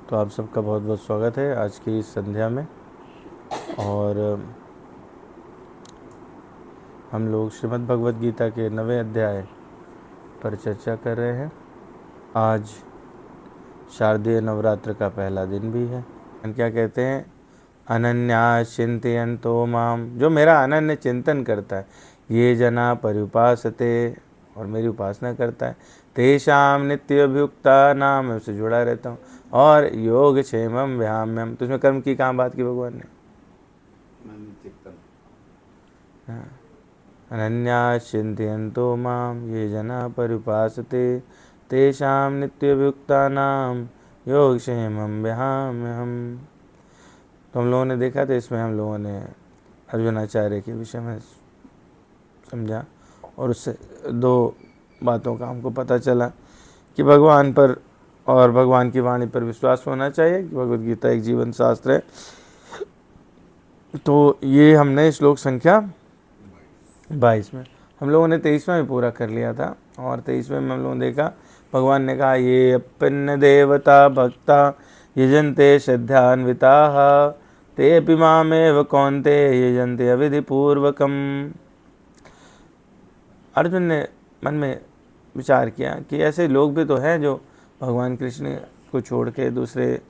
तो आप सबका बहुत बहुत स्वागत है आज की इस संध्या में। और हम लोग श्रीमद् भगवद गीता के 9वें अध्याय पर चर्चा कर रहे हैं। आज शारदीय नवरात्र का पहला दिन भी है। क्या कहते हैं? अनन्या चिंतयन्तो माम, जो मेरा अनन्य चिंतन करता है, ये जना पर्युपासते, और मेरी उपासना करता है, तेषाम नित्यभियुक्ता नाम, मैं उससे जुड़ा रहता हूँ, और योग क्षेमम व्याम्यम। तो उसमें कर्म की कहाँ बात की भगवान ने? हाँ। अनन्या चिंतयन्तो माम ये जना पर्युपासते तेषाम नित्यभियुक्ता नाम योग क्षेमम व्याम्यहम। तो हम लोगों ने देखा था, इसमें हम लोगों ने अर्जुनाचार्य के विषय में समझा, और उससे दो बातों का हमको पता चला कि भगवान पर और भगवान की वाणी पर विश्वास होना चाहिए, कि भगवद गीता एक जीवन शास्त्र है। तो ये हमने श्लोक संख्या 22 में, हम लोगों ने 23वां भी पूरा कर लिया था, और 23वें में हम लोगों ने देखा भगवान ने कहा, ये अपन्न देवता भक्ता यजन्ते श्रद्धान्विता ते अपि मामेव कौन्ते यजन्ते अविधिपूर्वकम। अर्जुन ने मन में विचार किया कि ऐसे लोग भी तो हैं जो भगवान कृष्ण को छोड़ के दूसरे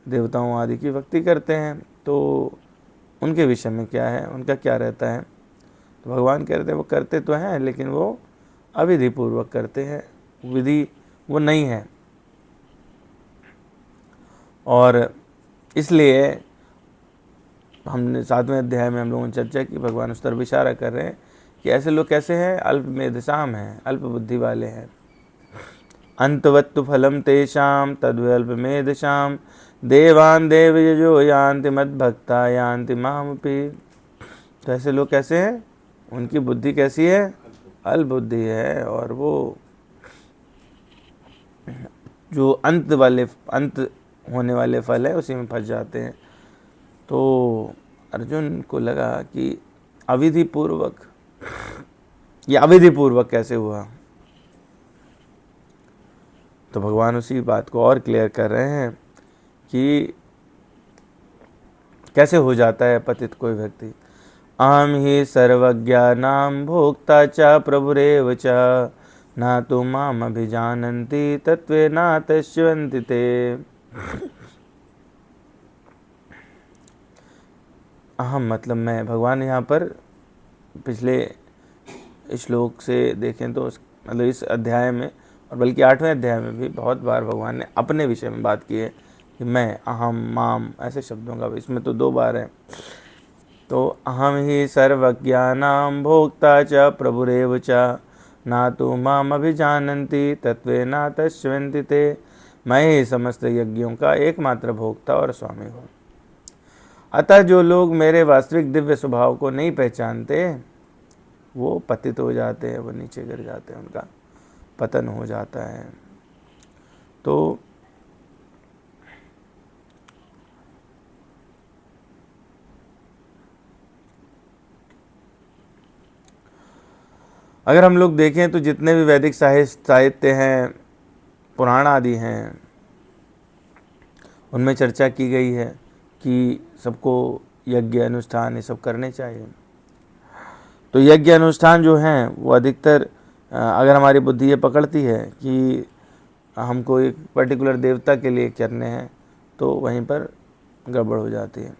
देवताओं आदि की भक्ति करते हैं, तो उनके विषय में क्या है, उनका क्या रहता है? तो भगवान कहते हैं वो करते तो हैं, लेकिन वो अविधि पूर्वक करते हैं, विधि वो नहीं है। और इसलिए हमने 7वें अध्याय में हम लोगों ने चर्चा की, भगवान उस तरफ इशारा कर रहे हैं कि ऐसे लोग कैसे हैं? अल्प मेधसाम हैं, अल्प बुद्धि वाले हैं। अंतवत्तु फलम तेषाम तद्वल्प मेधसाम देवान देवयजो यान्ति मद्भक्ता यान्ति मामपि। तो ऐसे लोग कैसे हैं? उनकी बुद्धि कैसी है? अल्प बुद्धि है, और वो जो अंत होने वाले फल है उसी में फंस जाते हैं। तो अर्जुन को लगा कि अविधि पूर्वक, ये अविधि पूर्वक कैसे हुआ? तो भगवान उसी बात को और क्लियर कर रहे हैं कि कैसे हो जाता है पतित कोई व्यक्ति। अहम ही सर्वज्ञानां भोक्ता च प्रभुरेव च ना तो माम अभिजानन्ति तत्त्वेनातश्चिवन्ति ते। अहम मतलब मैं, भगवान यहाँ पर पिछले श्लोक से देखें तो मतलब इस अध्याय में, और बल्कि 8वें अध्याय में भी बहुत बार भगवान ने अपने विषय में बात की है कि मैं, अहम, माम, ऐसे शब्दों का, इसमें तो 2 बार है। तो अहम ही सर्वज्ञानां भोक्ता च प्रभुरेव च ना तो माम अभिजानन्ति तत्त्वेनातश्चिवन्ति ते। मैं ही समस्त यज्ञों का एकमात्र भोक्ता और स्वामी हूँ। अतः जो लोग मेरे वास्तविक दिव्य स्वभाव को नहीं पहचानते वो पतित हो जाते हैं, वो नीचे गिर जाते हैं, उनका पतन हो जाता है। तो अगर हम लोग देखें तो जितने भी वैदिक साहित्य हैं, पुराण आदि हैं, उनमें चर्चा की गई है कि सबको यज्ञ अनुष्ठान ये सब करने चाहिए। तो यज्ञ अनुष्ठान जो हैं वो अधिकतर, अगर हमारी बुद्धि ये पकड़ती है कि हमको एक पर्टिकुलर देवता के लिए करने हैं, तो वहीं पर गड़बड़ हो जाती है।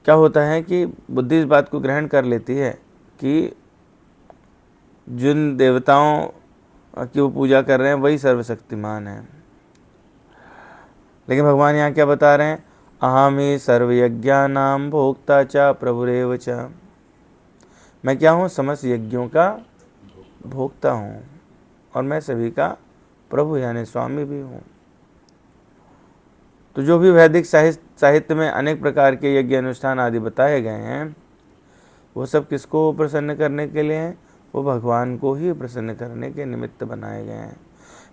क्या होता है कि बुद्धि इस बात को ग्रहण कर लेती है कि जिन देवताओं की वो पूजा कर रहे हैं वही सर्वशक्तिमान है। लेकिन भगवान यहाँ क्या बता रहे हैं? अहमी सर्वयज्ञानां भोक्ता च प्रभुरेव च। मैं क्या हूँ? समस्त यज्ञों का भोक्ता हूँ, और मैं सभी का प्रभु यानी स्वामी भी हूँ। तो जो भी वैदिक साहित्य में अनेक प्रकार के यज्ञ अनुष्ठान आदि बताए गए हैं, वो सब किसको प्रसन्न करने के लिए हैं? वो भगवान को ही प्रसन्न करने के निमित्त बनाए गए हैं।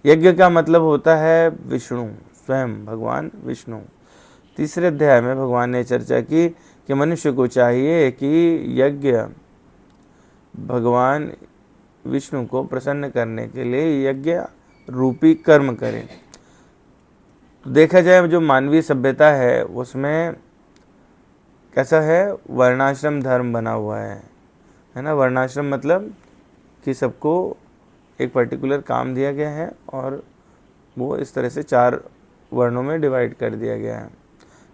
यज्ञ का मतलब होता है विष्णु, स्वयं भगवान विष्णु। 3रे अध्याय में भगवान ने चर्चा की कि मनुष्य को चाहिए कि यज्ञ भगवान विष्णु को प्रसन्न करने के लिए यज्ञ रूपी कर्म करें। देखा जाए जो मानवीय सभ्यता है उसमें कैसा है, वर्णाश्रम धर्म बना हुआ है ना। वर्णाश्रम मतलब कि सबको एक पर्टिकुलर काम दिया गया है और वो इस तरह से 4 वर्णों में डिवाइड कर दिया गया है।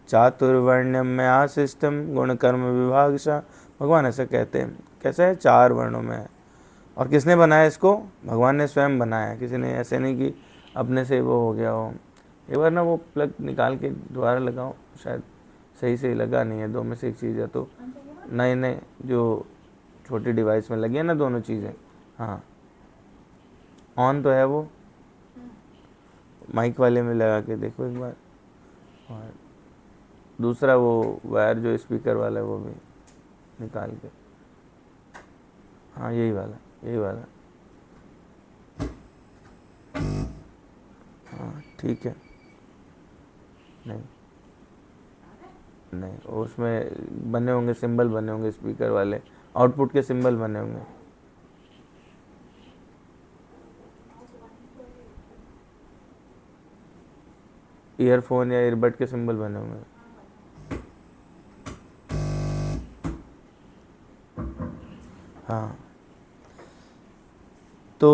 चातुर्वर्ण्यम में आशिष्टम गुण कर्म विभागशा, भगवान ऐसा कहते हैं। कैसा है, 4 वर्णों में है। और किसने बनाया इसको, भगवान ने स्वयं बनाया। किसी ने ऐसे नहीं कि अपने से वो हो गया हो। एक बार ना वो प्लग निकाल के दोबारा लगाओ, शायद सही से लगा नहीं है। 2 में से एक चीज़ है तो नए नए जो छोटी डिवाइस में लगी है ना दोनों चीज़ें, हाँ ऑन तो है वो, माइक वाले में लगा के देखो एक बार। और दूसरा वो वायर जो स्पीकर वाला है वो भी निकाल के, हाँ यही वाला, हाँ ठीक है। नहीं नहीं, उसमें बने होंगे सिंबल, बने होंगे स्पीकर वाले, आउटपुट के सिंबल बने होंगे। ईयरफोन या ईयरबड के सिंबल बने होंगे। हाँ, तो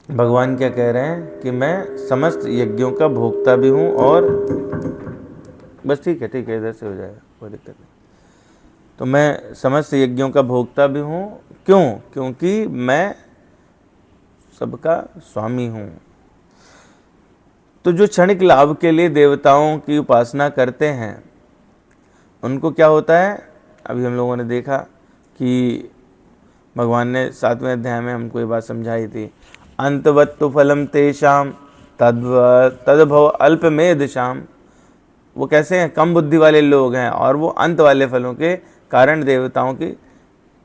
भगवान क्या कह रहे हैं कि मैं समस्त यज्ञों का भोक्ता भी हूँ और बस ठीक है इधर से हो जाएगा, कोई दिक्कत नहीं। तो मैं समस्त यज्ञों का भोक्ता भी हूँ। क्यों? क्योंकि मैं सबका स्वामी हूँ। तो जो क्षणिक लाभ के लिए देवताओं की उपासना करते हैं उनको क्या होता है, अभी हम लोगों ने देखा कि भगवान ने 7वें अध्याय में हमको ये बात समझाई थी। अंतवत्तु फलम तेषाम तद्भव अल्पमेधशाम। वो कैसे हैं, कम बुद्धि वाले लोग हैं और वो अंत वाले फलों के कारण देवताओं की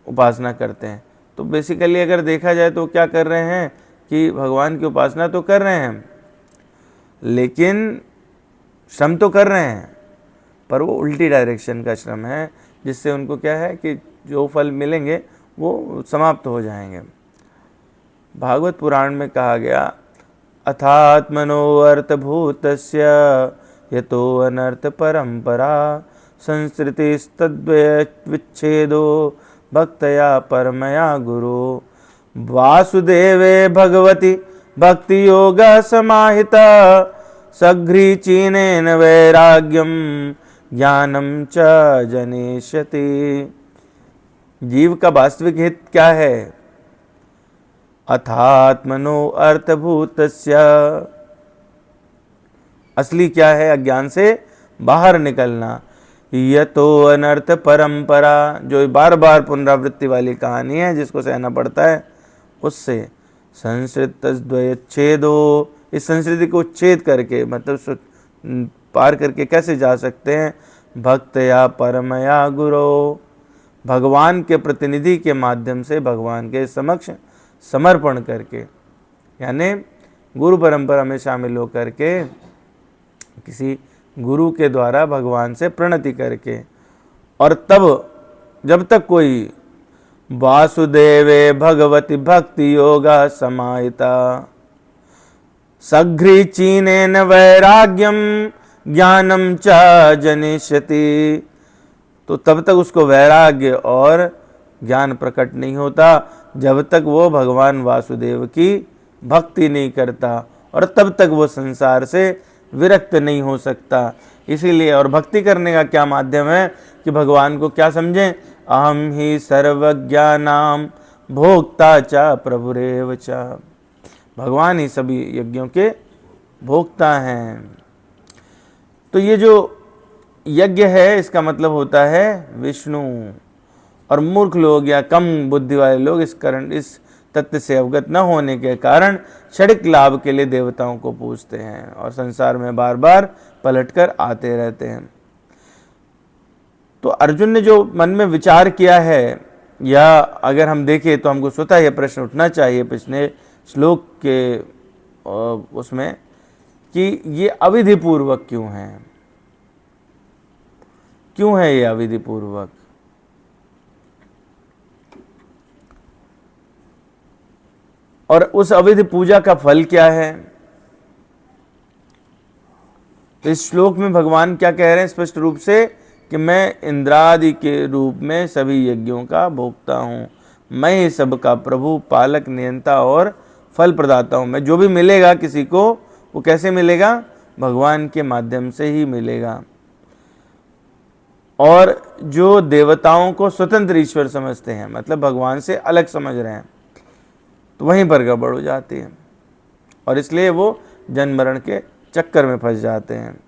उपासना करते हैं। तो बेसिकली अगर देखा जाए तो क्या कर रहे हैं कि भगवान की उपासना तो कर रहे हैं लेकिन श्रम तो कर रहे हैं, पर वो उल्टी डायरेक्शन का श्रम है, जिससे उनको क्या है कि जो फल मिलेंगे वो समाप्त हो जाएंगे। भागवत पुराण में कहा गया, अथात्मनो अर्थभूतस्य यतो अनर्थ परंपरा संस्कृतिस्तद्विच्छेदो भक्तया परमया गुरु। वासुदेवे भगवती भक्ति योग समाहिता सघ्रीचीनेन वैराग्यम ज्ञानम च जनिष्यति। जीव का वास्तविक हित क्या है? अथात्मनो अर्थभूतस्य, असली क्या है? अज्ञान से बाहर निकलना। यतो अनर्थ परंपरा, जो बार बार पुनरावृत्ति वाली कहानी है जिसको सहना पड़ता है, उससे संस्कृतद्वयच्छेदो, इस संस्कृति को उच्छेद करके मतलब पार करके कैसे जा सकते हैं? भक्तया परमया गुरो, भगवान के प्रतिनिधि के माध्यम से भगवान के समक्ष समर्पण करके, यानी गुरु परंपरा में शामिल होकर के किसी गुरु के द्वारा भगवान से प्रणति करके। और तब जब तक कोई वासुदेवे भगवती भक्ति योगा समाहिता सघ्रीचीनेन वैराग्यम ज्ञानम च जनिष्यति, तो तब तक उसको वैराग्य और ज्ञान प्रकट नहीं होता जब तक वो भगवान वासुदेव की भक्ति नहीं करता, और तब तक वो संसार से विरक्त नहीं हो सकता। इसीलिए, और भक्ति करने का क्या माध्यम है कि भगवान को क्या समझें? अहम ही सर्वज्ञानाम भोक्ता च प्रभुरेव च, भगवान ही सभी यज्ञों के भोक्ता हैं। तो ये जो यज्ञ है इसका मतलब होता है विष्णु। और मूर्ख लोग या कम बुद्धि वाले लोग इस तथ्य से अवगत न होने के कारण क्षणिक लाभ के लिए देवताओं को पूजते हैं और संसार में बार बार पलटकर आते रहते हैं। तो अर्जुन ने जो मन में विचार किया है, या अगर हम देखें तो हमको स्वतः यह प्रश्न उठना चाहिए पिछले श्लोक के उसमें कि ये अविधि पूर्वक क्यों है? क्यों है ये अविधि पूर्वक? और उस अविध पूजा का फल क्या है? तो इस श्लोक में भगवान क्या कह रहे हैं स्पष्ट रूप से कि मैं इंद्रादि के रूप में सभी यज्ञों का भोक्ता हूँ, मैं ही सबका प्रभु, पालक, नियंता और फल प्रदाता हूँ। मैं जो भी मिलेगा किसी को, वो कैसे मिलेगा? भगवान के माध्यम से ही मिलेगा। और जो देवताओं को स्वतंत्र ईश्वर समझते हैं, मतलब भगवान से अलग समझ रहे हैं, तो वहीं पर गड़बड़ हो जाती है और इसलिए वो जन्म मरण के चक्कर में फंस जाते हैं।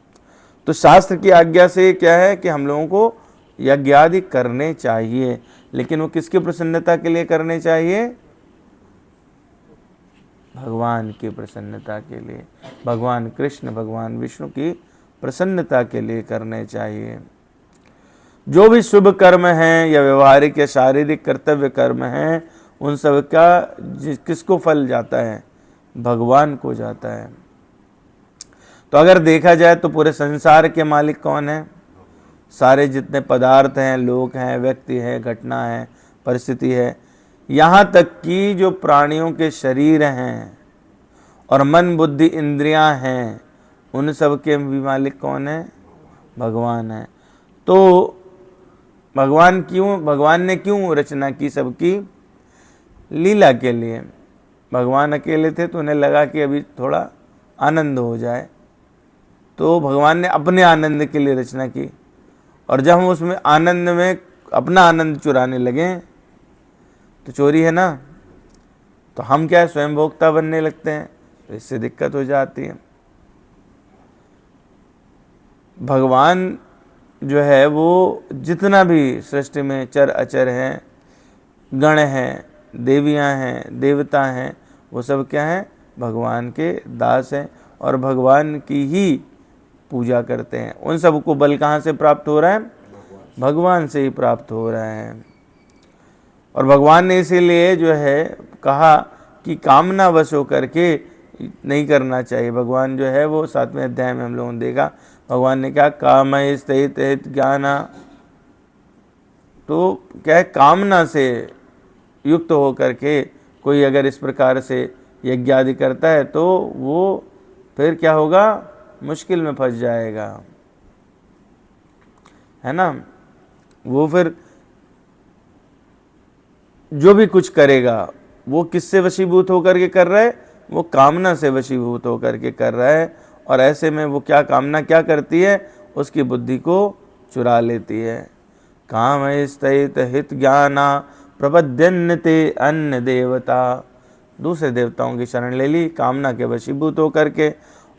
तो शास्त्र की आज्ञा से क्या है कि हम लोगों को यज्ञ आदि करने चाहिए, लेकिन वो किसकी प्रसन्नता के लिए करने चाहिए? भगवान की प्रसन्नता के लिए, भगवान कृष्ण, भगवान विष्णु की प्रसन्नता के लिए करने चाहिए। जो भी शुभ कर्म हैं या व्यवहारिक या शारीरिक कर्तव्य कर्म हैं, उन सब का किसको फल जाता है? भगवान को जाता है। तो अगर देखा जाए तो पूरे संसार के मालिक कौन है? सारे जितने पदार्थ हैं, लोग हैं, व्यक्ति हैं, घटना है, परिस्थिति है, यहाँ तक कि जो प्राणियों के शरीर हैं और मन बुद्धि इंद्रियां हैं, उन सब के भी मालिक कौन है? भगवान है। तो भगवान ने क्यों रचना की सबकी? लीला के लिए। भगवान अकेले थे तो उन्हें लगा कि अभी थोड़ा आनंद हो जाए, तो भगवान ने अपने आनंद के लिए रचना की। और जब हम उसमें आनंद में अपना आनंद चुराने लगे तो चोरी है ना। तो हम क्या है, स्वयं भोक्ता बनने लगते हैं, तो इससे दिक्कत हो जाती है। भगवान जो है वो जितना भी सृष्टि में चर अचर हैं, गण हैं, देवियां हैं, देवता हैं, वो सब क्या हैं? भगवान के दास हैं और भगवान की ही पूजा करते हैं। उन सबको बल कहाँ से प्राप्त हो रहा है? भगवान से ही प्राप्त हो रहा है। और भगवान ने इसीलिए जो है कहा कि कामना वश होकर के नहीं करना चाहिए। भगवान जो है वो 7वें अध्याय में हम लोगों ने देखा, भगवान ने क्या? कामय स्थित हित ज्ञाना। तो क्या है, कामना से युक्त होकर के कोई अगर इस प्रकार से यज्ञ आदि करता है तो वो फिर क्या होगा? मुश्किल में फंस जाएगा, है ना। वो फिर जो भी कुछ करेगा वो किससे वशीभूत होकर के कर रहा है? वो कामना से वशीभूत होकर के कर रहा है। और ऐसे में वो क्या कामना क्या करती है? उसकी बुद्धि को चुरा लेती है। काम स्थित हित ज्ञाना प्रपद्यन्ते अन्य देवता। दूसरे देवताओं की शरण ले ली कामना के वशीभूत होकर के।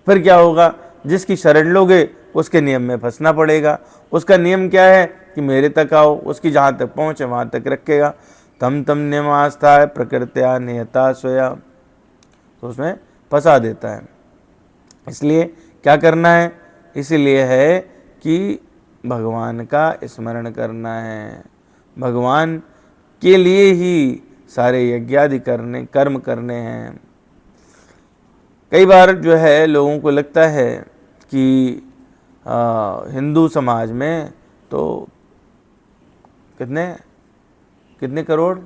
फिर क्या होगा? जिसकी शरण लोगे उसके नियम में फंसना पड़ेगा। उसका नियम क्या है कि मेरे तक आओ, उसकी जहाँ तक पहुँच है वहाँ तक रखेगा। तम तम नियमास्था है प्रकृत्या नियता स्वया, तो उसमें फंसा देता है। इसलिए क्या करना है? इसीलिए है कि भगवान का स्मरण करना है, भगवान के लिए ही सारे यज्ञादि कर्म करने हैं। कई बार जो है लोगों को लगता है कि हिंदू समाज में तो कितने करोड़?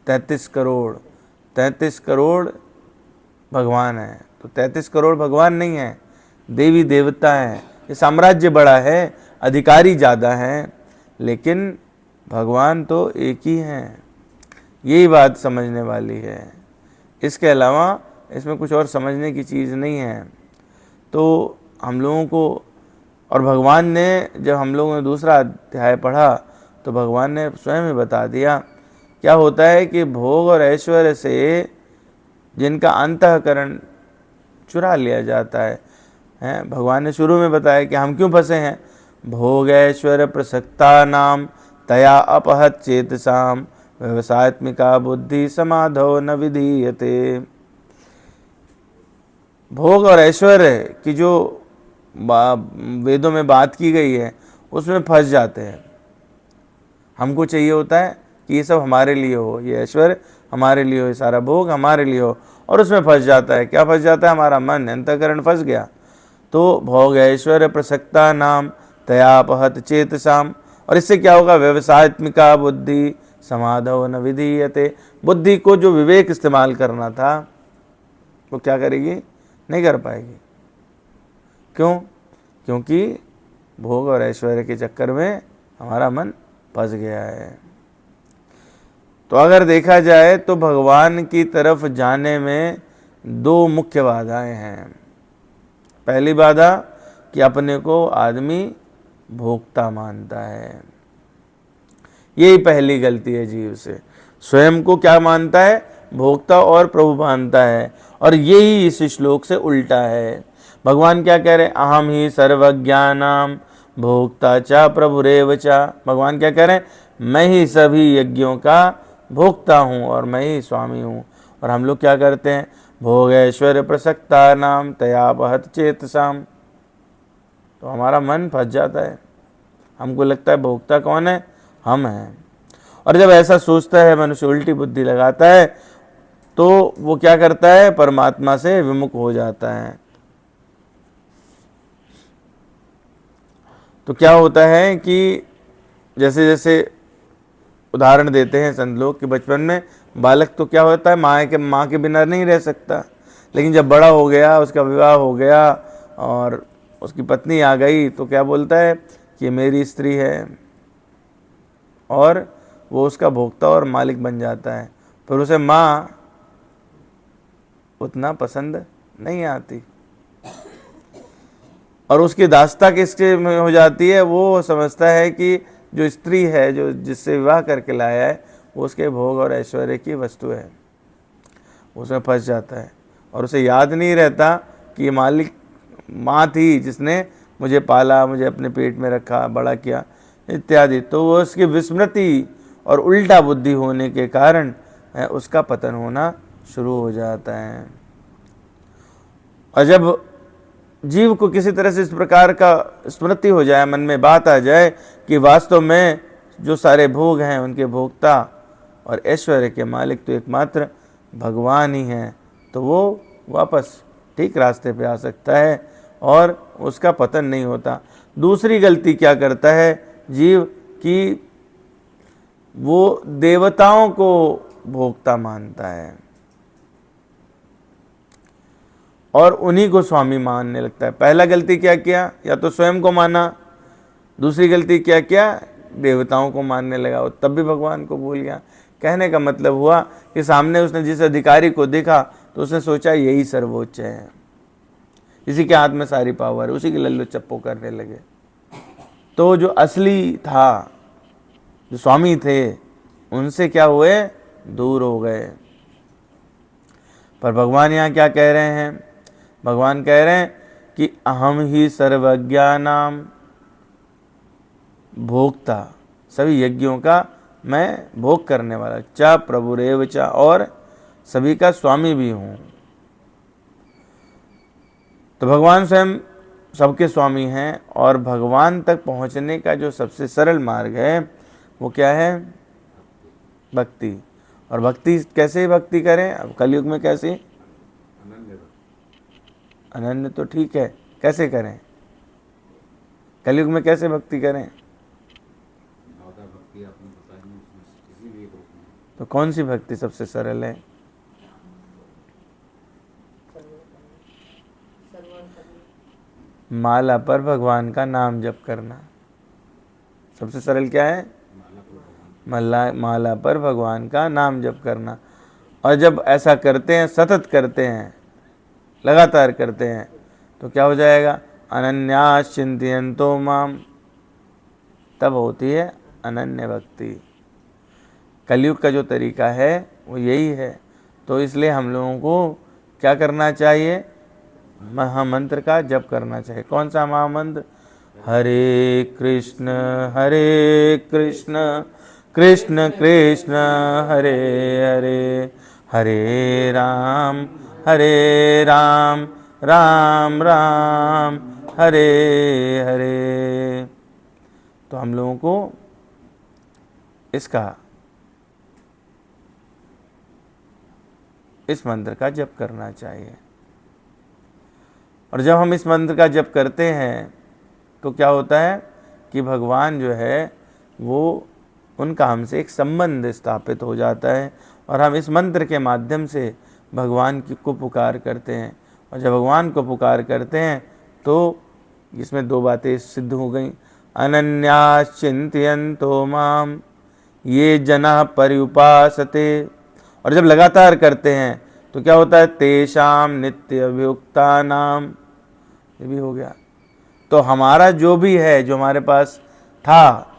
33 करोड़। 33 करोड़ भगवान है। तो 33 करोड़ भगवान नहीं है, देवी देवता हैं। ये साम्राज्य बड़ा है, अधिकारी ज़्यादा हैं, लेकिन भगवान तो एक ही हैं। यही बात समझने वाली है। इसके अलावा इसमें कुछ और समझने की चीज़ नहीं है। तो हम लोगों को, और भगवान ने जब हम लोगों ने दूसरा अध्याय पढ़ा तो भगवान ने स्वयं ही बता दिया क्या होता है कि भोग और ऐश्वर्य से जिनका अंतःकरण चुरा लिया जाता है। भगवान ने शुरू में बताया कि हम क्यों फंसे हैं। भोग ऐश्वर्य प्रसक्ता नाम तया अपहत चेतसाम व्यवसायत्मिका बुद्धि समाधो न विधीयते। भोग और ऐश्वर्य की जो वेदों में बात की गई है उसमें फंस जाते हैं। हमको चाहिए होता है कि ये सब हमारे लिए हो, ये ऐश्वर्य हमारे लिए हो, ये सारा भोग हमारे लिए हो, और उसमें फंस जाता है। क्या फंस जाता है? हमारा मन, अंतःकरण फंस गया। तो भोग ऐश्वर्य प्रसक्ता नाम तयापहत चेतसाम, और इससे क्या होगा? व्यवसायत्मिका बुद्धि समाधौ न विधीयते। बुद्धि को जो विवेक इस्तेमाल करना था वो क्या करेगी? नहीं कर पाएगी। क्यों? क्योंकि भोग और ऐश्वर्य के चक्कर में हमारा मन फंस गया है। तो अगर देखा जाए तो भगवान की तरफ जाने में दो मुख्य बाधाएं हैं। पहली बाधा कि अपने को आदमी भोक्ता मानता है, यही पहली गलती है जीव से। स्वयं को क्या मानता है? भोक्ता और प्रभु मानता है, और यही इस श्लोक से उल्टा है। भगवान क्या कह रहे हैं? अहम ही सर्वज्ञानाम भोक्ता च प्रभुरेव च। भगवान क्या कह रहे हैं? मैं ही सभी यज्ञों का भोक्ता हूँ और मैं ही स्वामी हूँ। और हम लोग क्या करते हैं? भोग ऐश्वर्य प्रसक्ता नाम तया बहत चेतसाम। तो हमारा मन फंस जाता है, हमको लगता है भोक्ता कौन है? हम हैं। और जब ऐसा सोचता है मनुष्य, उल्टी बुद्धि लगाता है, तो वो क्या करता है? परमात्मा से विमुख हो जाता है। तो क्या होता है कि जैसे जैसे उदाहरण देते हैं संत लोग कि बचपन में बालक तो क्या होता है? माँ के बिना नहीं रह सकता, लेकिन जब बड़ा हो गया, उसका विवाह हो गया और उसकी पत्नी आ गई, तो क्या बोलता है कि ये मेरी स्त्री है, और वो उसका भोक्ता और मालिक बन जाता है। फिर उसे माँ उतना पसंद नहीं आती, और उसकी दास्ता किसके में हो जाती है? वो समझता है कि जो स्त्री है, जो जिससे विवाह करके लाया है, वो उसके भोग और ऐश्वर्य की वस्तु है। उसमें फंस जाता है और उसे याद नहीं रहता कि ये मालिक माँ थी जिसने मुझे पाला, मुझे अपने पेट में रखा, बड़ा किया इत्यादि। तो वो उसकी विस्मृति और उल्टा बुद्धि होने के कारण उसका पतन होना शुरू हो जाता है। और जब जीव को किसी तरह से इस प्रकार का स्मृति हो जाए, मन में बात आ जाए कि वास्तव में जो सारे भोग हैं उनके भोक्ता और ऐश्वर्य के मालिक तो एकमात्र भगवान ही हैं, तो वो वापस ठीक रास्ते पे आ सकता है और उसका पतन नहीं होता। दूसरी गलती क्या करता है जीव कि वो देवताओं को भोक्ता मानता है और उन्हीं को स्वामी मानने लगता है। पहला गलती क्या किया? या तो स्वयं को माना। दूसरी गलती क्या किया? देवताओं को मानने लगा, वो तब भी भगवान को भूल गया। कहने का मतलब हुआ कि सामने उसने जिस अधिकारी को देखा तो उसने सोचा यही सर्वोच्च है, इसी के हाथ में सारी पावर है, उसी की लल्लू चप्पो करने लगे। तो जो असली था, जो स्वामी थे, उनसे क्या हुए? दूर हो गए। पर भगवान यहाँ क्या कह रहे हैं? भगवान कह रहे हैं कि अहम ही सर्वज्ञानाम भोक्ता, सभी यज्ञों का मैं भोग करने वाला, चा प्रभुरेव चा, और सभी का स्वामी भी हूँ। तो भगवान स्वयं सबके स्वामी हैं, और भगवान तक पहुँचने का जो सबसे सरल मार्ग है वो क्या है? भक्ति। और भक्ति कैसे भक्ति करें? अब कलयुग में कैसे? अनन्य तो ठीक है, कैसे करें? कलयुग में कैसे भक्ति करें? तो कौन सी भक्ति सबसे सरल है? माला पर भगवान का नाम जप करना सबसे सरल क्या है? माला पर भगवान का नाम जप करना। और जब ऐसा करते हैं, सतत करते हैं, लगातार करते हैं, तो क्या हो जाएगा? अनन्यास चिंतयन्तो माम, तब होती है अनन्य भक्ति। कलयुग का जो तरीका है वो यही है। तो इसलिए हम लोगों को क्या करना चाहिए? महामंत्र का जप करना चाहिए। कौन सा महामंत्र? हरे कृष्ण कृष्ण कृष्ण हरे हरे, हरे राम राम राम हरे हरे। तो हम लोगों को इस मंत्र का जप करना चाहिए। और जब हम इस मंत्र का जप करते हैं तो क्या होता है कि भगवान जो है वो उनका हमसे एक संबंध स्थापित हो जाता है और हम इस मंत्र के माध्यम से भगवान को पुकार करते हैं। और जब भगवान को पुकार करते हैं तो इसमें दो बातें सिद्ध हो गई, अनन्यास चिंतयन्तो माम ये जना पर्युपासते। और जब लगातार करते हैं तो क्या होता है, तेषाम नित्य अभियुक्ता नाम, ये भी हो गया। तो हमारा जो भी है, जो हमारे पास था,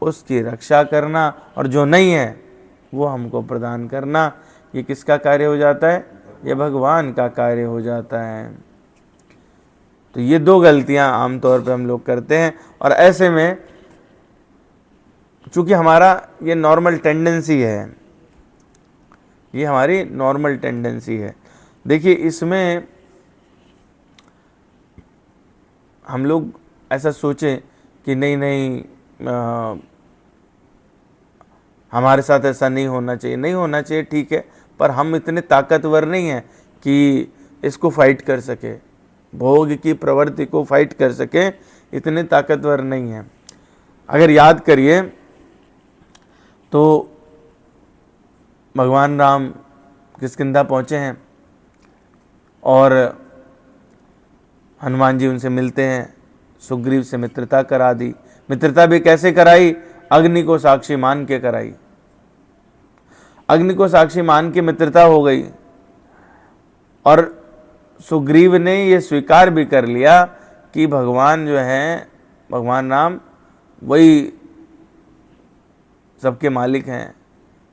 उसकी रक्षा करना और जो नहीं है वो हमको प्रदान करना, ये किसका कार्य हो जाता है, ये भगवान का कार्य हो जाता है। तो ये दो गलतियां आमतौर पे हम लोग करते हैं। और ऐसे में चूंकि हमारा ये नॉर्मल टेंडेंसी है, ये हमारी नॉर्मल टेंडेंसी है। देखिए इसमें हम लोग ऐसा सोचें कि नहीं नहीं हमारे साथ ऐसा नहीं होना चाहिए, नहीं होना चाहिए, ठीक है, पर हम इतने ताकतवर नहीं हैं कि इसको फाइट कर सके, भोग की प्रवृत्ति को फाइट कर सके, इतने ताकतवर नहीं हैं। अगर याद करिए तो भगवान राम किष्किंधा पहुँचे हैं और हनुमान जी उनसे मिलते हैं, सुग्रीव से मित्रता करा दी। मित्रता भी कैसे कराई, अग्नि को साक्षी मान के कराई। अग्नि को साक्षी मान के मित्रता हो गई और सुग्रीव ने ये स्वीकार भी कर लिया कि भगवान जो हैं, भगवान राम वही सबके मालिक हैं,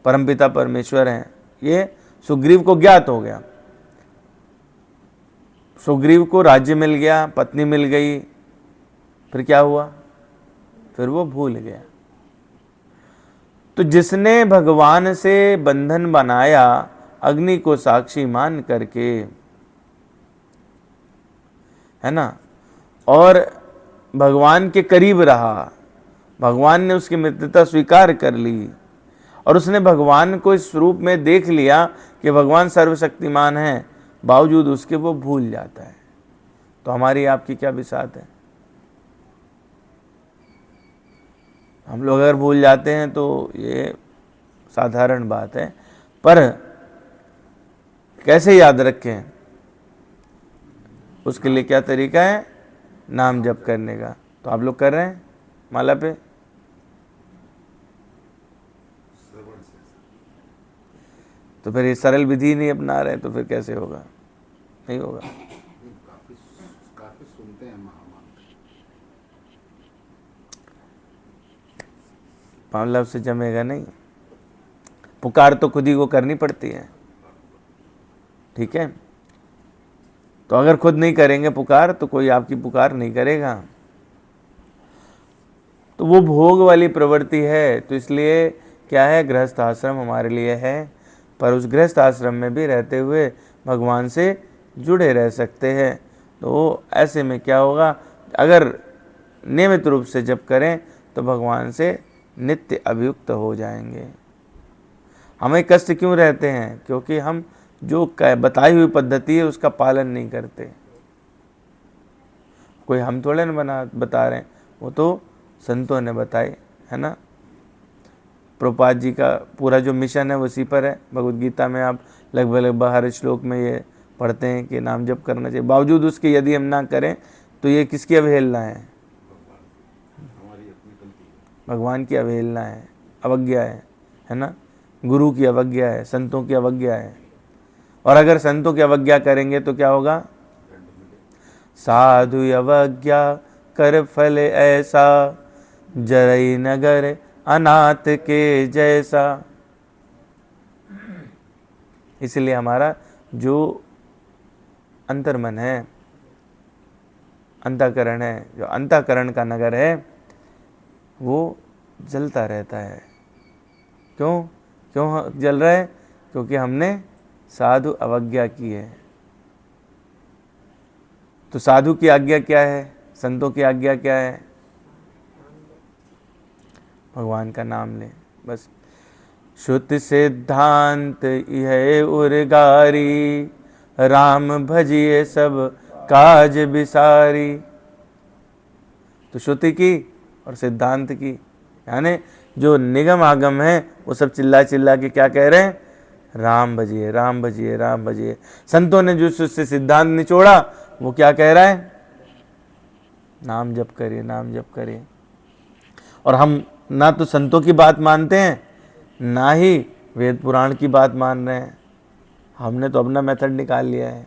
परमपिता परमेश्वर हैं। ये सुग्रीव को ज्ञात हो गया। सुग्रीव को राज्य मिल गया, पत्नी मिल गई, फिर क्या हुआ, फिर वो भूल गया। तो जिसने भगवान से बंधन बनाया अग्नि को साक्षी मान करके, है ना, और भगवान के करीब रहा, भगवान ने उसकी मित्रता स्वीकार कर ली और उसने भगवान को इस रूप में देख लिया कि भगवान सर्वशक्तिमान है, बावजूद उसके वो भूल जाता है। तो हमारी आपकी क्या बिसात है, हम लोग अगर भूल जाते हैं तो ये साधारण बात है, पर कैसे याद रखें, उसके लिए क्या तरीका है, नाम जप करने का। तो आप लोग कर रहे हैं माला पे, तो फिर ये सरल विधि नहीं अपना रहे तो फिर कैसे होगा, नहीं होगा। काफी सुनते हैं महामंत्र, मामला उससे जमेगा नहीं। पुकार तो खुद ही को करनी पड़ती है, ठीक है। तो अगर खुद नहीं करेंगे पुकार तो कोई आपकी पुकार नहीं करेगा। तो वो भोग वाली प्रवृत्ति है, तो इसलिए क्या है, गृहस्थ आश्रम हमारे लिए है, पर उस गृहस्थ आश्रम में भी रहते हुए भगवान से जुड़े रह सकते हैं। तो ऐसे में क्या होगा, अगर नियमित रूप से जप करें तो भगवान से नित्य अभियुक्त हो जाएंगे। हमें कष्ट क्यों रहते हैं, क्योंकि हम जो बताई हुई पद्धति है उसका पालन नहीं करते। कोई हम थोड़े न बता रहे हैं, वो तो संतों ने बताए, है ना। प्रभुपाद जी का पूरा जो मिशन है वो इसी पर है। भगवद गीता में आप लगभग हर श्लोक में ये पढ़ते हैं कि नाम जप करना चाहिए, बावजूद उसके यदि हम ना करें तो ये किसकी अवहेलना है, भगवान की अवहेलना है, अवज्ञा है ना, गुरु की अवज्ञा है, संतों की अवज्ञा है। और अगर संतों की अवज्ञा करेंगे तो क्या होगा, साधु अवज्ञा कर फल ऐसा, जरई नगर अनाथ के जैसा। इसलिए हमारा जो अंतर्मन है, अंतःकरण है, जो अंतःकरण का नगर है, वो जलता रहता है। क्यों जल रहा है, क्योंकि हमने साधु अवज्ञा की है। तो साधु की आज्ञा क्या है, संतों की आज्ञा क्या है, भगवान का नाम लें बस। श्रुति सिद्धांत यह उर्गारी, राम भजिए सब काज बिसारी। तो श्रुति की और सिद्धांत की, यानी जो निगम आगम है वो सब चिल्ला चिल्ला के क्या कह रहे हैं, राम भजिए राम भजिए राम भजिए। संतों ने जो उससे सिद्धांत निचोड़ा वो क्या कह रहा है, नाम जप करिए नाम जप करिए। और हम ना तो संतों की बात मानते हैं ना ही वेद पुराण की बात मान रहे हैं, हमने तो अपना मेथड निकाल लिया है।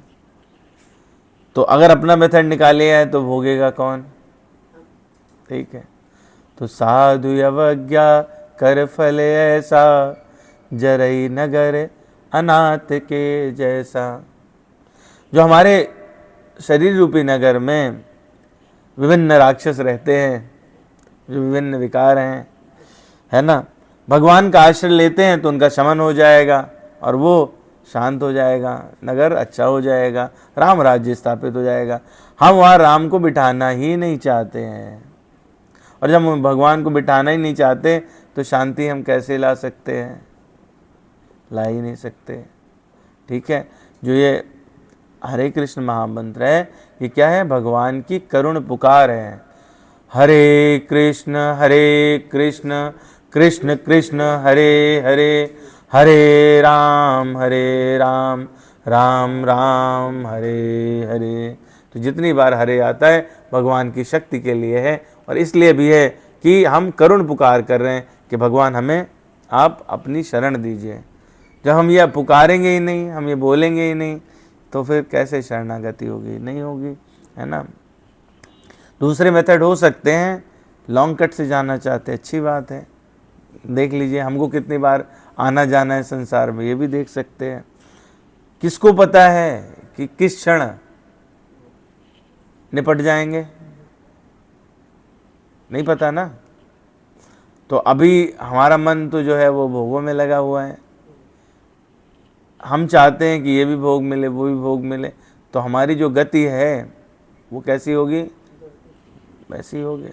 तो अगर अपना मेथड निकाल लिया है तो भोगेगा कौन, ठीक है। तो साधु अवज्ञा कर फल ऐसा, जरई नगर अनाथ के जैसा। जो हमारे शरीर रूपी नगर में विभिन्न राक्षस रहते हैं, जो विभिन्न विकार हैं, है ना, भगवान का आश्रय लेते हैं तो उनका शमन हो जाएगा और वो शांत हो जाएगा, नगर अच्छा हो जाएगा, राम राज्य स्थापित हो जाएगा। हम वहाँ राम को बिठाना ही नहीं चाहते हैं, और जब हम भगवान को बिठाना ही नहीं चाहते तो शांति हम कैसे ला सकते हैं, ला ही नहीं सकते, ठीक है। जो ये हरे कृष्ण महामंत्र है ये क्या है, भगवान की करुण पुकार है। हरे कृष्ण कृष्ण कृष्ण हरे हरे, हरे राम राम राम हरे हरे। तो जितनी बार हरे आता है भगवान की शक्ति के लिए है, और इसलिए भी है कि हम करुण पुकार कर रहे हैं कि भगवान हमें आप अपनी शरण दीजिए। जब हम यह पुकारेंगे ही नहीं, हम ये बोलेंगे ही नहीं, तो फिर कैसे शरणागति होगी, नहीं होगी, है ना। दूसरे मेथड हो सकते हैं, लॉन्ग कट से जाना चाहते हैं, अच्छी बात है, देख लीजिए हमको कितनी बार आना जाना है संसार में, ये भी देख सकते हैं। किसको पता है कि किस क्षण निपट जाएंगे, नहीं पता ना। तो अभी हमारा मन तो जो है वो भोगों में लगा हुआ है, हम चाहते हैं कि ये भी भोग मिले वो भी भोग मिले, तो हमारी जो गति है वो कैसी होगी, वैसी होगी।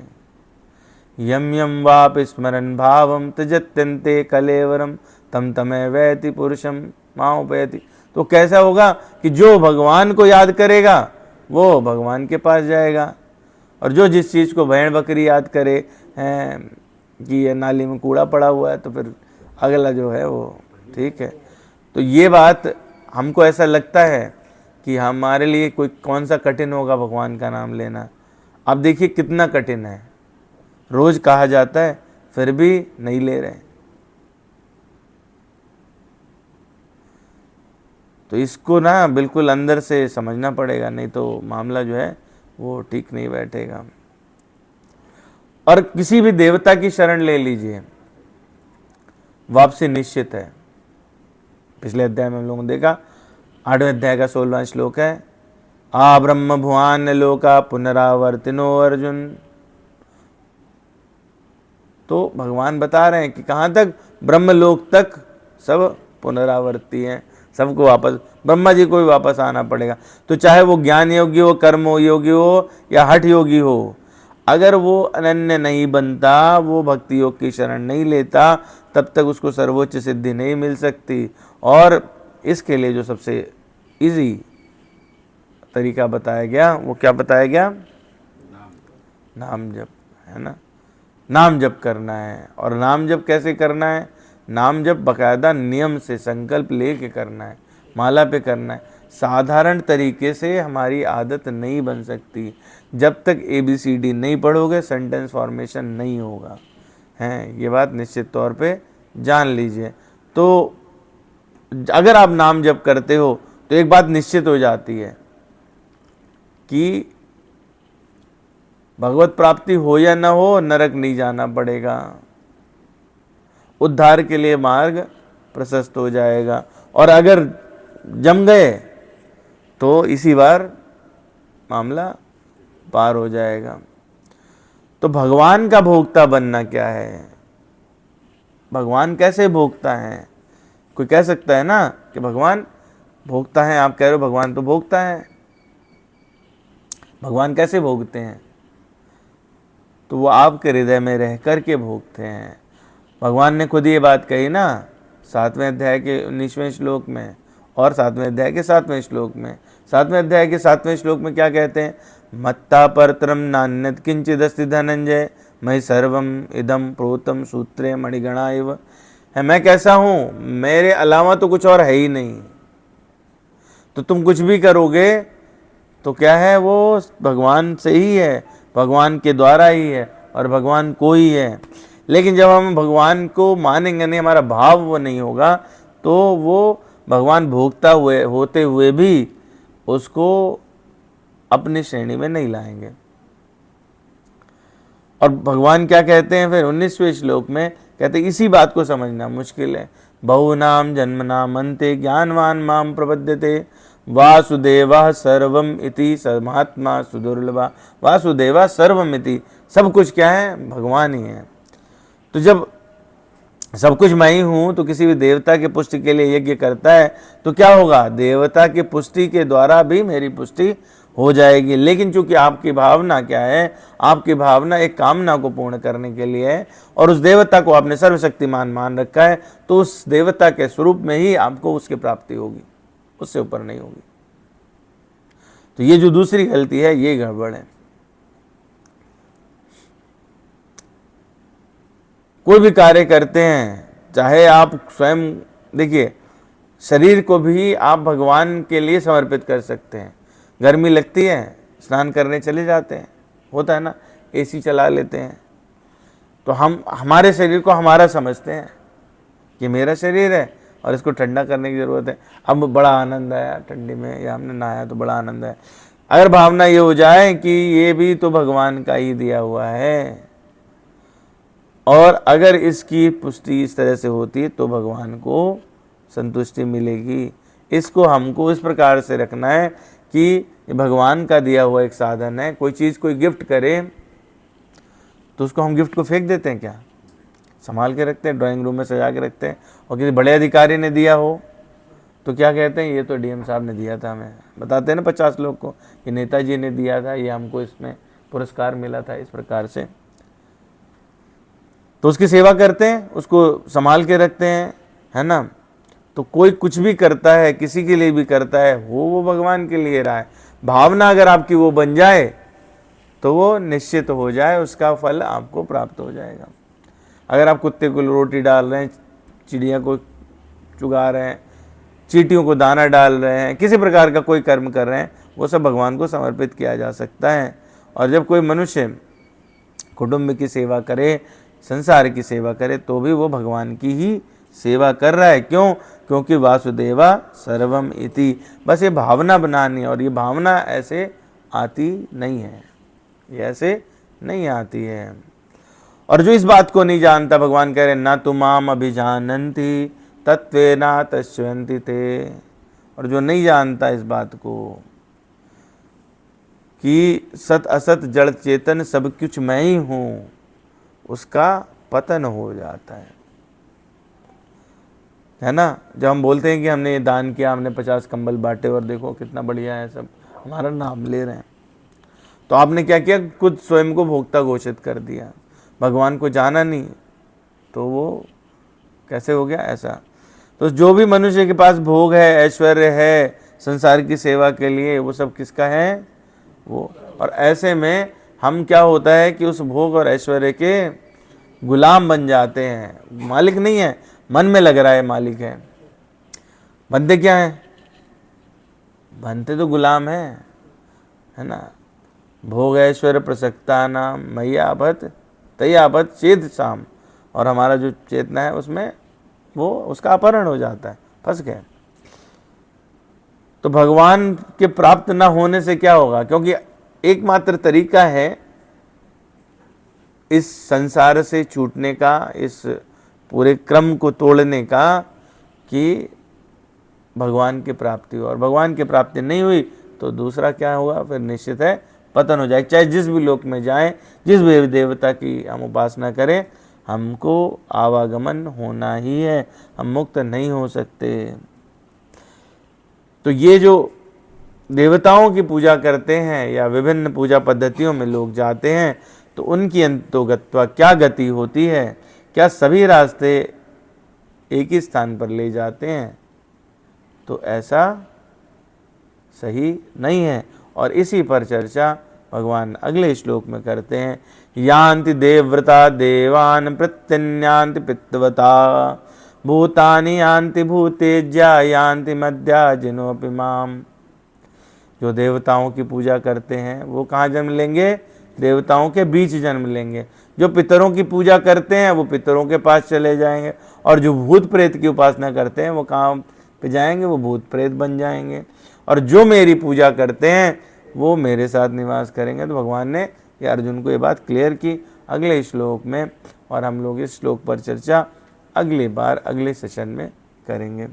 यम यम वाप स्मरन भावम त्यजत्यन्ते कलेवरम तम तमे वैति पुरुषम माओपयति। तो कैसा होगा कि जो भगवान को याद करेगा वो भगवान के पास जाएगा, और जो जिस चीज़ को भेड़ बकरी याद करे हैं कि ये नाली में कूड़ा पड़ा हुआ है, तो फिर अगला जो है वो, ठीक है। तो ये बात हमको ऐसा लगता है कि हमारे लिए कोई कौन सा कठिन होगा भगवान का नाम लेना। अब देखिए कितना कठिन है, रोज़ कहा जाता है फिर भी नहीं ले रहे। तो इसको ना बिल्कुल अंदर से समझना पड़ेगा, नहीं तो मामला जो है वो ठीक नहीं बैठेगा। और किसी भी देवता की शरण ले लीजिए, वापसी निश्चित है। पिछले अध्याय में हम लोगों ने देखा, 8वें अध्याय का 16वां श्लोक है, आ ब्रह्म भुवान लोका पुनरावर्तिनो अर्जुन। तो भगवान बता रहे हैं कि कहाँ तक, ब्रह्मलोक तक सब पुनरावर्ती हैं, सबको वापस ब्रह्मा जी को भी वापस आना पड़ेगा। तो चाहे वो ज्ञान योगी हो, कर्म योगी हो या हठ योगी हो, अगर वो अनन्य नहीं बनता, वो भक्ति योग की शरण नहीं लेता, तब तक उसको सर्वोच्च सिद्धि नहीं मिल सकती। और इसके लिए जो सबसे इजी तरीका बताया गया वो क्या बताया गया, नाम जप, है ना। नाम जप करना है, और नाम जप कैसे करना है, नाम जप बाकायदा नियम से संकल्प लेके करना है, माला पे करना है। साधारण तरीके से हमारी आदत नहीं बन सकती, जब तक ABCD नहीं पढ़ोगे सेंटेंस फॉर्मेशन नहीं होगा, हैं, ये बात निश्चित तौर पे जान लीजिए। तो अगर आप नाम जप करते हो तो एक बात निश्चित हो जाती है कि भगवत प्राप्ति हो या न हो, नरक नहीं जाना पड़ेगा, उद्धार के लिए मार्ग प्रशस्त हो जाएगा। और अगर जम गए तो इसी बार मामला पार हो जाएगा। तो भगवान का भोक्ता बनना क्या है, भगवान कैसे भोगता है। कोई कह सकता है ना कि भगवान भोगता है, आप कह रहे हो भगवान तो भोगता है, भगवान कैसे भोगते हैं, तो वो आपके हृदय में रह कर के भोगते हैं। भगवान ने खुद ये बात कही ना 7वें अध्याय के 19वें श्लोक में और 7वें अध्याय के 7वें श्लोक में। 7वें अध्याय के 7वें श्लोक में क्या कहते हैं, मत्ता परतरम नान्यत किंचिदस्ति धनंजय मैं सर्वम इदम प्रोतम सूत्रे मणिगणा इव है। मैं कैसा हूँ, मेरे अलावा तो कुछ और है ही नहीं। तो तुम कुछ भी करोगे तो क्या है, वो भगवान से ही है, भगवान के द्वारा ही है और भगवान को ही है। लेकिन जब हम भगवान को मानेंगे नहीं, हमारा भाव वो नहीं होगा, तो वो भगवान भोगता हुए होते हुए भी उसको अपनी श्रेणी में नहीं लाएंगे। और भगवान क्या कहते हैं फिर 19वें श्लोक में, कहते इसी बात को समझना मुश्किल है। बहुनाम जन्मनाम अन्ते ज्ञानवान माम प्रपद्यते वासुदेवा सर्वम इति महात्मा सुदुर्लभा। वासुदेवा सर्वम इति, सब कुछ क्या है, भगवान ही है। तो जब सब कुछ मैं ही हूं, तो किसी भी देवता के पुष्टि के लिए यज्ञ करता है तो क्या होगा, देवता की पुष्टि के द्वारा भी मेरी पुष्टि हो जाएगी। लेकिन चूंकि आपकी भावना क्या है, आपकी भावना एक कामना को पूर्ण करने के लिए है और उस देवता को आपने सर्वशक्तिमान मान रखा है, तो उस देवता के स्वरूप में ही आपको उसकी प्राप्ति होगी, उससे ऊपर नहीं होगी। तो ये जो दूसरी गलती है, ये गड़बड़ है। कोई भी कार्य करते हैं, चाहे आप स्वयं, देखिए शरीर को भी आप भगवान के लिए समर्पित कर सकते हैं। गर्मी लगती है, स्नान करने चले जाते हैं, होता है ना, एसी चला लेते हैं, तो हम हमारे शरीर को हमारा समझते हैं कि मेरा शरीर है और इसको ठंडा करने की ज़रूरत है। अब बड़ा आनंद आया ठंडी में, या हमने नहाया तो बड़ा आनंद आया। अगर भावना ये हो जाए कि ये भी तो भगवान का ही दिया हुआ है, और अगर इसकी पुष्टि इस तरह से होती तो भगवान को संतुष्टि मिलेगी। इसको हमको इस प्रकार से रखना है कि भगवान का दिया हुआ एक साधन है। कोई चीज़ कोई गिफ्ट करे तो उसको हम गिफ्ट को फेंक देते हैं क्या, संभाल के रखते हैं, ड्राइंग रूम में सजा के रखते हैं। और किसी बड़े अधिकारी ने दिया हो तो क्या कहते हैं, ये तो डीएम साहब ने दिया था, हमें बताते हैं ना 50 लोग को, ये नेताजी ने दिया था, ये हमको इसमें पुरस्कार मिला था, इस प्रकार से। तो उसकी सेवा करते हैं, उसको संभाल के रखते हैं, है ना। तो कोई कुछ भी करता है, किसी के लिए भी करता है, वो भगवान के लिए रहा है। भावना अगर आपकी वो बन जाए तो वो निश्चित हो जाए, उसका फल आपको प्राप्त हो जाएगा। अगर आप कुत्ते को रोटी डाल रहे हैं, चिड़िया को चुगा रहे हैं, चींटियों को दाना डाल रहे हैं, किसी प्रकार का कोई कर्म कर रहे हैं, वो सब भगवान को समर्पित किया जा सकता है। और जब कोई मनुष्य कुटुंब की सेवा करे, संसार की सेवा करे, तो भी वो भगवान की ही सेवा कर रहा है। क्यों? क्योंकि वासुदेवा सर्वम इति। बस ये भावना बनानी है, और ये भावना ऐसे आती नहीं है, ये ऐसे नहीं आती है। और जो इस बात को नहीं जानता, भगवान कह रहे ना तुमाम अभिजानन्ति तत्वेना तस्वन्ति ते। और जो नहीं जानता इस बात को कि सत असत जड़ चेतन सब कुछ मैं ही हूँ, उसका पतन हो जाता है ना। जब हम बोलते हैं कि हमने ये दान किया, हमने 50 कंबल बांटे और देखो कितना बढ़िया है, सब हमारा नाम ले रहे हैं, तो आपने क्या किया, खुद स्वयं को भोक्ता घोषित कर दिया, भगवान को जाना नहीं, तो वो कैसे हो गया ऐसा। तो जो भी मनुष्य के पास भोग है, ऐश्वर्य है संसार की सेवा के लिए, वो सब किसका है, वो। और ऐसे में हम क्या होता है कि उस भोग और ऐश्वर्य के गुलाम बन जाते हैं, मालिक नहीं है, मन में लग रहा है मालिक है। बनते क्या है, बनते तो गुलाम है ना। भोग ऐश्वर्य प्रसक्ता नाम मैयाभत तैयाभत चेत शाम। और हमारा जो चेतना है उसमें वो उसका अपहरण हो जाता है, फंस गए। तो भगवान के प्राप्त न होने से क्या होगा, क्योंकि एकमात्र तरीका है इस संसार से छूटने का, इस पूरे क्रम को तोड़ने का, कि भगवान की प्राप्ति हो। और भगवान की प्राप्ति नहीं हुई तो दूसरा क्या होगा, फिर निश्चित है पतन हो जाए। चाहे जिस भी लोक में जाएं, जिस भी देवता की हम उपासना करें, हमको आवागमन होना ही है, हम मुक्त नहीं हो सकते। तो ये जो देवताओं की पूजा करते हैं या विभिन्न पूजा पद्धतियों में लोग जाते हैं, तो उनकी अंतोगत्वा क्या गति होती है, क्या सभी रास्ते एक ही स्थान पर ले जाते हैं, तो ऐसा सही नहीं है। और इसी पर चर्चा भगवान अगले श्लोक में करते हैं, यान्ति देवव्रता देवान् प्रत्यन्यान्ति पितृवता भूतानि यान्ति भूतेज्या यान्ति मध्या जिनोपि माम। जो देवताओं की पूजा करते हैं वो कहाँ जन्म लेंगे? देवताओं के बीच जन्म लेंगे। जो पितरों की पूजा करते हैं वो पितरों के पास चले जाएंगे, और जो भूत प्रेत की उपासना करते हैं वो कहाँ पे जाएंगे? वो भूत प्रेत बन जाएंगे। और जो मेरी पूजा करते हैं वो मेरे साथ निवास करेंगे। तो भगवान ने ये अर्जुन को ये बात क्लियर की अगले श्लोक में, और हम लोग इस श्लोक पर चर्चा अगली बार अगले सेशन में करेंगे।